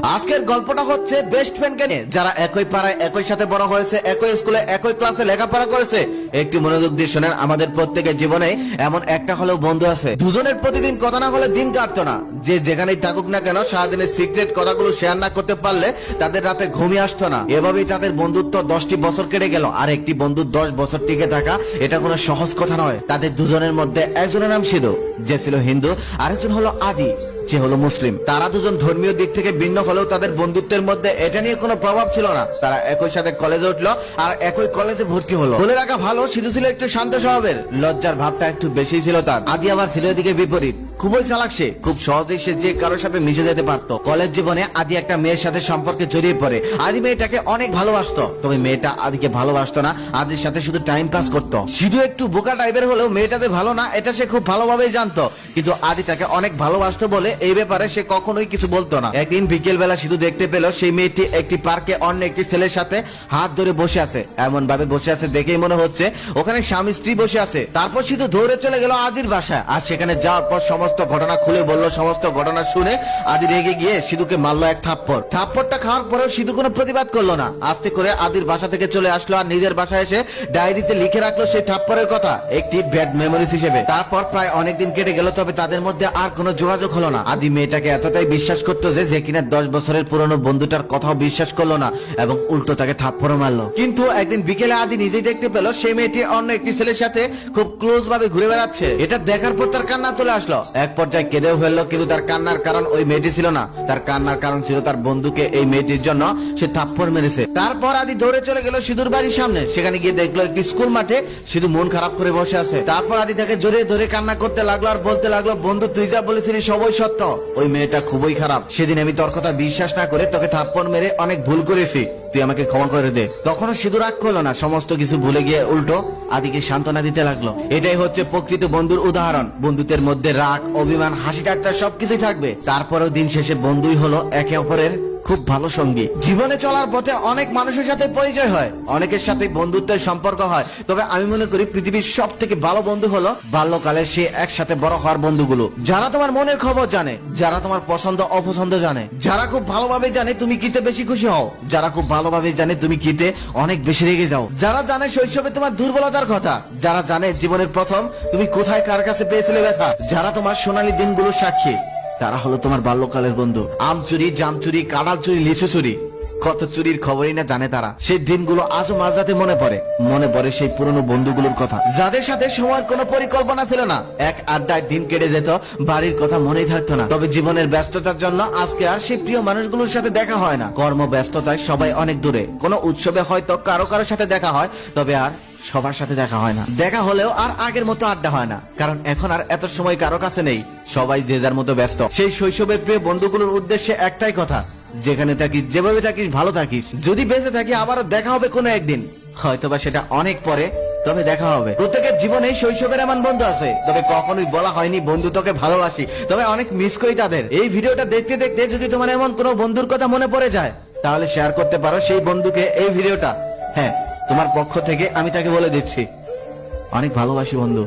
আজকের গল্পটা হচ্ছে বেস্ট ফ্রেন্ডকে নিয়ে, যারা একই পাড়ায় একই সাথে বড় হয়েছে, একই স্কুলে একই ক্লাসে লেখাপড়া করেছে। একটু মনোযোগ দিয়ে শোনেন, আমাদের প্রত্যেকের জীবনে এমন একটা হলেও বন্ধু আছে, দুজনের প্রতিদিন কথা না হলে দিন কাটতো না। যে যেখানেই থাকুক না কেন, সারাদিনের সিক্রেট কথাগুলো শেয়ার না করতে পারলে তাদের রাতে ঘুমিয়ে আসতো না। এভাবেই তাদের বন্ধুত্ব 10টি বছর কেটে গেল। আর একটি বন্ধু 10 বছর টিকে থাকা এটা কোনো সহজ কথা নয়। তাদের দুজনের মধ্যে একজনের নাম সিধু, যে ছিল হিন্দু, আরেকজন হলো আদি, যে হলো মুসলিম। তারা দুজন ধর্মীয় দিক থেকে ভিন্ন হলেও তাদের বন্ধুত্বের মধ্যে এটা নিয়ে কোনো প্রভাব ছিল না। তারা একই সাথে কলেজে উঠলো আর একই কলেজে ভর্তি হলো। বলে রাখা ভালো, সিধু ছিল একটু শান্ত স্বভাবের, লজ্জার ভাবটা একটু বেশি ছিল তার। আদি আবার ছিল এদিকে বিপরীত, খুবই চালাক। সে খুব সহজেই সে যে কারোর সাথে মিশে যেতে পারতো। কলেজ জীবনে আদি একটা মেয়ের সাথে সম্পর্কে জড়িয়ে পড়ে। আদি মেয়েটাকে অনেক ভালোবাসতো, তবে মেয়েটা আদিকে ভালোবাসতো না, আদির সাথে শুধু টাইম পাস করতো। সিধু একটু বোকা টাইপের হলেও মেয়েটা যে ভালো না এটা সে খুব ভালোভাবেই জানতো, কিন্তু আদি তাকে অনেক ভালোবাসতো বলে এই ব্যাপারে সে কখনোই কিছু বলতো না। একদিন বিকেল বেলা সিধু দেখতে পেল সেই মেয়েটি একটি পার্কে অন্য একটি ছেলের সাথে হাত ধরে বসে আছে। এমন ভাবে বসে আছে দেখেই মনে হচ্ছে ওখানে স্বামী স্ত্রী বসে আছে। তারপর সিধু দৌড়ে চলে গেল আদির বাসায়, আর সেখানে যাওয়ার পর সমস্ত ঘটনা খুলে বললো। সমস্ত ঘটনা শুনে আদি রেগে গিয়ে সিধুকে মারলো এক থাপ্পড়। থাপ্পড়টা খাওয়ার পরেও সিধু কোনো প্রতিবাদ করলো না। আস্তে করে আদির বাসা থেকে চলে আসলো আর নিজের বাসায় এসে ডায়েরিতে লিখে রাখলো সেই থাপ্পড়ের কথা, একটি ব্যাড মেমোরিজ হিসেবে। তারপর প্রায় অনেকদিন কেটে গেল, তবে তাদের মধ্যে আর কোনো যোগাযোগ হলো না। আদি মেয়েটাকে এতটাই বিশ্বাস করতো যে কিনা 10 বছরের পুরনো বন্ধুটার কথাও বিশ্বাস করলো না এবং উল্টো তাকে থাপ্পড়ও মারলো। কিন্তু একদিন বিকেলে আদি নিজেই দেখতে পেল সেই মেয়েটি অন্য একটি ছেলের সাথে খুব ক্লোজ ভাবে ঘুরে বেড়াচ্ছে। এটা দেখার পর তার কান্না চলে আসলো। এক পর্যায়ে কেঁদেও ফেললো, কিন্তু তার কান্নার কারণ ওই মেয়েটি ছিল না। তার কান্নার কারণ ছিল তার বন্ধুকে এই মেয়েটির জন্য সে থাপ্পড় মেরেছে। তারপর আদি দৌড়ে চলে গেল সিধুর বাড়ির সামনে। সেখানে গিয়ে দেখলো একটি স্কুল মাঠে সিধু মন খারাপ করে বসে আছে। তারপর আদি তাকে জড়িয়ে ধরে কান্না করতে লাগলো আর বলতে লাগলো, বন্ধু তুই যা বলেছিলি সবই সত্য, ওই মেয়েটা খুবই খারাপ। সেদিন আমি তোর কথা বিশ্বাস না করে তোকে থাপ্পড় মেরে অনেক ভুল করেছি, তুই আমাকে ক্ষমা করে দে। তখনও সিধু রাগ করলো না, সমস্ত কিছু ভুলে গিয়ে উল্টো আদিকে সান্ত্বনা দিতে লাগলো। এটাই হচ্ছে প্রকৃত বন্ধুর উদাহরণ। বন্ধুত্বের মধ্যে রাগ, অভিমান, হাসি ঠাট্টা সবকিছুই থাকবে, তারপরেও দিন শেষে বন্ধুই হলো একে অপরের খুব ভালো সঙ্গী। জীবনে চলার পথে অনেক মানুষের সাথে পরিচয় হয়, অনেকের সাথে বন্ধুত্বের সম্পর্ক হয়, তবে আমি মনে করি পৃথিবীর সব থেকে ভালো বন্ধু হলো বাল্যকালের সে একসাথে বড় হওয়ার বন্ধুগুলো, যারা তোমার মনের খবর জানে, যারা তোমার পছন্দ অপছন্দ জানে, যারা খুব ভালোভাবে জানে তুমি কিতে বেশি খুশি হও, যারা খুব ভালোভাবে জানে তুমি কিতে অনেক বেশি রেগে যাও, যারা জানে শৈশবে তোমার দুর্বলতার কথা, যারা জানে জীবনের প্রথম তুমি কোথায় কার কাছে পেয়েছিলে ব্যথা, যারা তোমার সোনালী দিনগুলো সাক্ষী, তারা হলো তোমার বাল্যকালের বন্ধু। আম চুরি, জাম চুরি, কাঁঠাল চুরি, লিচু চুরি, কত চুরির খবরই না জানে তারা। সেই দিনগুলো আজও মাঝরাতে মনে পড়ে সেই পুরনো বন্ধুগুলোর কথা, যাদের সাথে সময়ের কোনো পরিকল্পনা ছিল না। এক আড্ডায় দিন কেটে যেত, বাড়ির কথা মনেই থাকতো না। তবে জীবনের ব্যস্ততার জন্য আজকে আর সেই প্রিয় মানুষগুলোর সাথে দেখা হয় না। কর্ম ব্যস্ততায় সবাই অনেক দূরে। কোনো উৎসবে হয়তো কারো সাথে দেখা হয়, তবে আর সবার সাথে দেখা হয় না। দেখা হলেও আর আগের মতো আড্ডা হয় না, কারণ এখন আর এত সময় কারো কাছে নেই, সবাই যে যার মতো ব্যস্ত। সেই শৈশবের প্রিয় বন্ধুগুলোর উদ্দেশ্যে একটাই কথা, যেখানে থাকিস, যেভাবে থাকিস, ভালো থাকিস। যদি বেঁচে থাকি আবারও দেখা হবে কোনো একদিন, হয়তোবা সেটা অনেক পরে, তবে দেখা হবে। প্রত্যেকের জীবনে শৈশবের এমন বন্ধু আছে, তবে কখনোই বলা হয়নি বন্ধু তোকে ভালোবাসি, তবে অনেক মিস করি তাদের। এই ভিডিওটা দেখতে দেখতে যদি তোমার এমন কোনো বন্ধুর কথা মনে পড়ে যায়, তাহলে শেয়ার করতে পারো সেই বন্ধুকে এই ভিডিওটা। হ্যাঁ, তোমার পক্ষ থেকে আমি তাকে বলে দিচ্ছি, অনেক ভালোবাসি বন্ধু।